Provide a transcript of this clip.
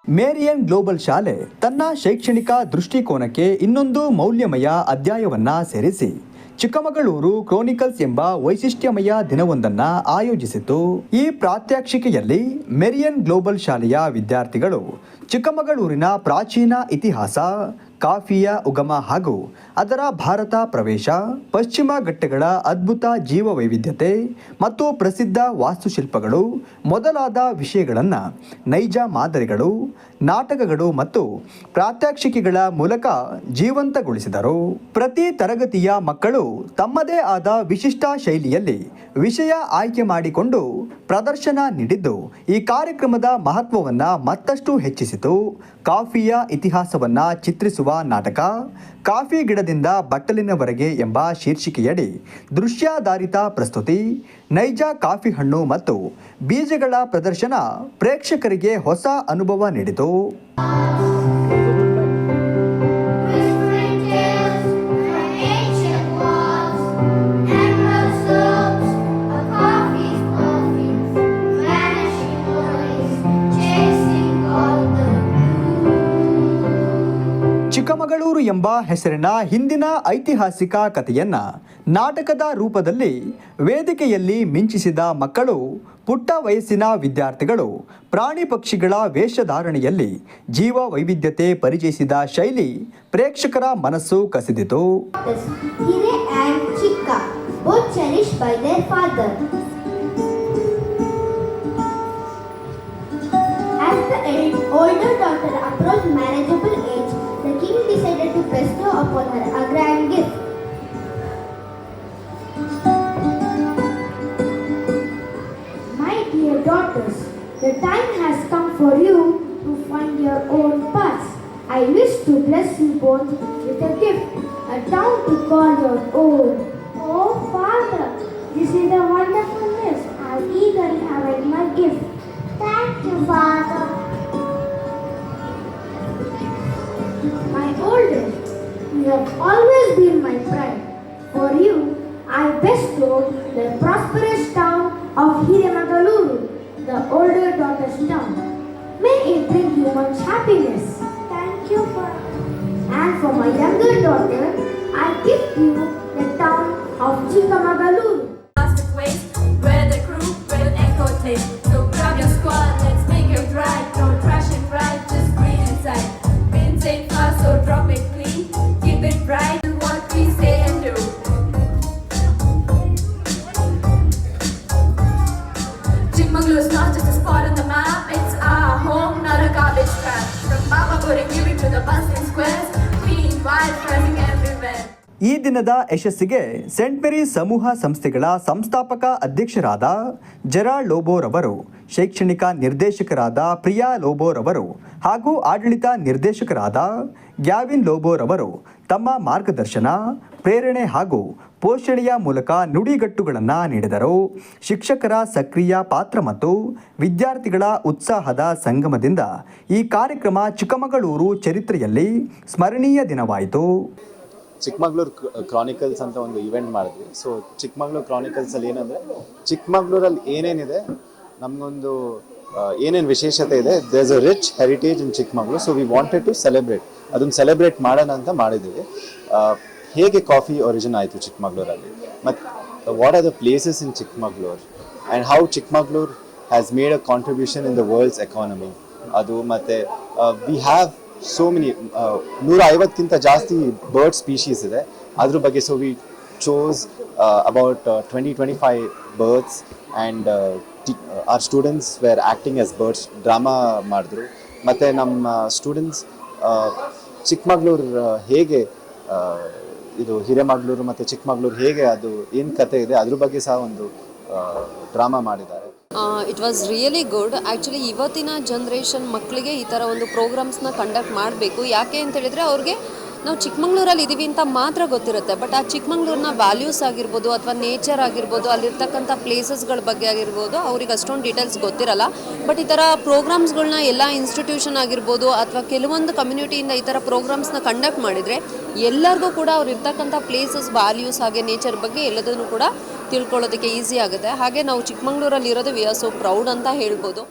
Marion global ಶಾಲೆ ತನ್ನ ಶೈಕ್ಷಣಿಕ ದೃಷ್ಟಿಕೋನಕ್ಕೆ ಇನ್ನೊಂದು ಮೌಲ್ಯಮಯ ಅಧ್ಯಾಯವನ್ನ ಸೇರಿಸಿ ಚಿಕ್ಕಮಗಳೂರು ಕ್ರೋನಿಕಲ್ಸ್ ಎಂಬ ವೈಶಿಷ್ಟ್ಯಮಯ ದಿನವೊಂದನ್ನು ಆಯೋಜಿಸಿತು. ಈ ಪ್ರಾತ್ಯಕ್ಷಿಕೆಯಲ್ಲಿ ಮೇರಿಯನ್ ಗ್ಲೋಬಲ್ ಶಾಲೆಯ ವಿದ್ಯಾರ್ಥಿಗಳು ಚಿಕ್ಕಮಗಳೂರಿನ ಪ್ರಾಚೀನ ಇತಿಹಾಸ, ಕಾಫಿಯ ಉಗಮ ಹಾಗೂ ಅದರ ಭಾರತ ಪ್ರವೇಶ, ಪಶ್ಚಿಮ ಘಟ್ಟಗಳ ಅದ್ಭುತ ಜೀವವೈವಿಧ್ಯತೆ ಮತ್ತು ಪ್ರಸಿದ್ಧ ವಾಸ್ತುಶಿಲ್ಪಗಳು ಮೊದಲಾದ ವಿಷಯಗಳನ್ನು ನೈಜ ಮಾದರಿಗಳು, ನಾಟಕಗಳು ಮತ್ತು ಪ್ರಾತ್ಯಕ್ಷಿಕೆಗಳ ಮೂಲಕ ಜೀವಂತಗೊಳಿಸಿದರು. ಪ್ರತಿ ತರಗತಿಯ ಮಕ್ಕಳು ತಮ್ಮದೇ ಆದ ವಿಶಿಷ್ಟ ಶೈಲಿಯಲ್ಲಿ ವಿಷಯ ಆಯ್ಕೆ ಮಾಡಿಕೊಂಡು ಪ್ರದರ್ಶನ ನೀಡಿದ್ದು ಈ ಕಾರ್ಯಕ್ರಮದ ಮಹತ್ವವನ್ನು ಮತ್ತಷ್ಟು ಹೆಚ್ಚಿಸಿತು. ಕಾಫಿಯ ಇತಿಹಾಸವನ್ನು ಚಿತ್ರಿಸುವ ನಾಟಕ ಕಾಫಿ ಗಿಡದಿಂದ ಬಟ್ಟಲಿನವರೆಗೆ ಎಂಬ ಶೀರ್ಷಿಕೆಯಡಿ ದೃಶ್ಯಾಧಾರಿತ ಪ್ರಸ್ತುತಿ, ನೈಜ ಕಾಫಿ ಹಣ್ಣು ಮತ್ತು ಬೀಜಗಳ ಪ್ರದರ್ಶನ ಪ್ರೇಕ್ಷಕರಿಗೆ ಹೊಸ ಅನುಭವ ನೀಡಿತು. ಚಿಕ್ಕಮಗಳೂರು ಎಂಬ ಹೆಸರಿನ ಹಿಂದಿನ ಐತಿಹಾಸಿಕ ಕಥೆಯನ್ನ ನಾಟಕದ ರೂಪದಲ್ಲಿ ವೇದಿಕೆಯಲ್ಲಿ ಮಿಂಚಿಸಿದ ಮಕ್ಕಳು, ಪುಟ್ಟ ವಯಸ್ಸಿನ ವಿದ್ಯಾರ್ಥಿಗಳು ಪ್ರಾಣಿ ಪಕ್ಷಿಗಳ ವೇಷಧಾರಣೆಯಲ್ಲಿ ಜೀವ ವೈವಿಧ್ಯತೆ ಪರಿಚಯಿಸಿದ ಶೈಲಿ ಪ್ರೇಕ್ಷಕರ ಮನಸ್ಸು ಕಸಿದಿತು. The king decided to bestow upon her a grand gift. My dear daughters, the time has come for you to find your own paths. I wish to bless you both with a gift, a town to call your own. Oh, Father, this is a wonderful list. I'll eagerly await my gift. Thank you, Father. My oldest, you have always been my pride. For you, I bestowed the prosperous town of Hiremagaluru, the older daughter's town. May it bring you much happiness. Thank you, Father. And for my younger daughter, I give you the town of Chikamagaluru. Where the crew will echo tape. So grab your squad, let's make it right. Don't crash it right, just breathe inside. Ain't fast, so drop it clean. Keep it bright, do what we say and do. Chikmagaluru is not just a spot on the map, it's our home, not a garbage trap. From Baba Borigiri to the bustling squares, clean, wild, rising everywhere. ಈ ದಿನದ ಯಶಸ್ಸಿಗೆ Saint Mary's ಸಮೂಹ ಸಂಸ್ಥೆಗಳ ಸಂಸ್ಥಾಪಕ ಅಧ್ಯಕ್ಷರಾದ Gerald ಲೋಬೋರ್ ಅವರು, ಶೈಕ್ಷಣಿಕ ನಿರ್ದೇಶಕರಾದ ಪ್ರಿಯಾ ಲೋಬೋರ್ ಅವರು ಹಾಗೂ ಆಡಳಿತ ನಿರ್ದೇಶಕರಾದ ಗ್ಯಾವಿನ್ ಲೋಬೋರ್ ಅವರು ತಮ್ಮ ಮಾರ್ಗದರ್ಶನ, ಪ್ರೇರಣೆ ಹಾಗೂ ಪೋಷಣೆಯ ಮೂಲಕ ನುಡಿಗಟ್ಟುಗಳನ್ನು ನೀಡಿದರು. ಶಿಕ್ಷಕರ ಸಕ್ರಿಯ ಪಾತ್ರ ಮತ್ತು ವಿದ್ಯಾರ್ಥಿಗಳ ಉತ್ಸಾಹದ ಸಂಗಮದಿಂದ ಈ ಕಾರ್ಯಕ್ರಮ ಚಿಕ್ಕಮಗಳೂರು ಚರಿತ್ರೆಯಲ್ಲಿ ಸ್ಮರಣೀಯ ದಿನವಾಯಿತು. ಚಿಕ್ಕಮಗಳೂರು ಕ್ರಾನಿಕಲ್ಸ್ ಅಂತ ಒಂದು ಇವೆಂಟ್ ಮಾಡಿದ್ವಿ. ಸೊ ಚಿಕ್ಕಮಗಳೂರು ಕ್ರಾನಿಕಲ್ಸಲ್ಲಿ ಏನಂದರೆ, ಚಿಕ್ಕಮಗಳೂರಲ್ಲಿ ಏನೇನಿದೆ, ನಮಗೊಂದು ಏನೇನು ವಿಶೇಷತೆ ಇದೆ, there is a rich heritage in Chikkamagaluru. So we wanted to celebrate, ಅದನ್ನು ಸೆಲೆಬ್ರೇಟ್ ಮಾಡೋಣ ಅಂತ ಮಾಡಿದ್ದೀವಿ. ಹೇಗೆ ಕಾಫಿ ಒರಿಜಿನ್ ಆಯಿತು ಚಿಕ್ಕಮಗಳೂರಲ್ಲಿ, ಮತ್ತು what are the places in Chikkamagaluru and how Chikkamagaluru has made a contribution in the world's economy, ಅದು ಮತ್ತು ವಿ ಹ್ಯಾವ್ ಸೋ ಮೆನಿ 150ಕ್ಕಿಂತ ಜಾಸ್ತಿ ಬರ್ಡ್ ಸ್ಪೀಶೀಸ್ ಇದೆ ಅದ್ರ ಬಗ್ಗೆ. So we chose about 20-25 birds and our students were acting as birds, drama ಮಾಡಿದ್ರು. ಮತ್ತು ನಮ್ಮ ಸ್ಟೂಡೆಂಟ್ಸ್ ಚಿಕ್ಕಮಗಳೂರು ಹೇಗೆ ಇದು ಹಿರೇಮಗಳೂರು ಮತ್ತು ಚಿಕ್ಕಮಗಳೂರು ಹೇಗೆ ಅದು ಏನು ಕತೆ ಇದೆ ಅದ್ರ ಬಗ್ಗೆ ಸಹ ಒಂದು ಡ್ರಾಮಾ ಮಾಡಿದ್ದಾರೆ. It was really good. Actually ಇವತ್ತಿನ ಜನ್ರೇಷನ್ ಮಕ್ಕಳಿಗೆ ಈ ಥರ ಒಂದು ಪ್ರೋಗ್ರಾಮ್ಸ್ನ ಕಂಡಕ್ಟ್ ಮಾಡಬೇಕು. ಯಾಕೆ ಅಂತೇಳಿದರೆ ಅವ್ರಿಗೆ ನಾವು ಚಿಕ್ಕಮಂಗ್ಳೂರಲ್ಲಿ ಇದ್ದೀವಿ ಅಂತ ಮಾತ್ರ ಗೊತ್ತಿರುತ್ತೆ, ಬಟ್ ಆ ಚಿಕ್ಕಮಂಗ್ಳೂರಿನ ವ್ಯಾಲ್ಯೂಸ್ ಆಗಿರ್ಬೋದು ಅಥವಾ ನೇಚರ್ ಆಗಿರ್ಬೋದು, ಅಲ್ಲಿರ್ತಕ್ಕಂಥ ಪ್ಲೇಸಸ್ಗಳ ಬಗ್ಗೆ ಆಗಿರ್ಬೋದು ಅವ್ರಿಗೆ ಅಷ್ಟೊಂದು ಡೀಟೇಲ್ಸ್ ಗೊತ್ತಿರಲ್ಲ. ಬಟ್ ಈ ಥರ ಪ್ರೋಗ್ರಾಮ್ಸ್ಗಳನ್ನ ಎಲ್ಲ ಇನ್ಸ್ಟಿಟ್ಯೂಷನ್ ಆಗಿರ್ಬೋದು ಅಥವಾ ಕೆಲವೊಂದು ಕಮ್ಯುನಿಟಿಯಿಂದ ಈ ಥರ ಪ್ರೋಗ್ರಾಮ್ಸ್ನ ಕಂಡಕ್ಟ್ ಮಾಡಿದರೆ ಎಲ್ಲರಿಗೂ ಕೂಡ ಅವ್ರು ಇರ್ತಕ್ಕಂಥ ಪ್ಲೇಸಸ್, ವ್ಯಾಲ್ಯೂಸ್ ಹಾಗೆ ನೇಚರ್ ಬಗ್ಗೆ ಎಲ್ಲದನ್ನು ಕೂಡ ತಿಳ್ಕೊಳ್ಳೋದಕ್ಕೆ ಈಸಿ ಆಗುತ್ತೆ. ಹಾಗೆ ನಾವು ಚಿಕ್ಕಮಂಗ್ಳೂರಲ್ಲಿ ಇರೋದು ವಿ ಆರ್ ಸೋ ಪ್ರೌಡ್ ಅಂತ ಹೇಳ್ಬೋದು.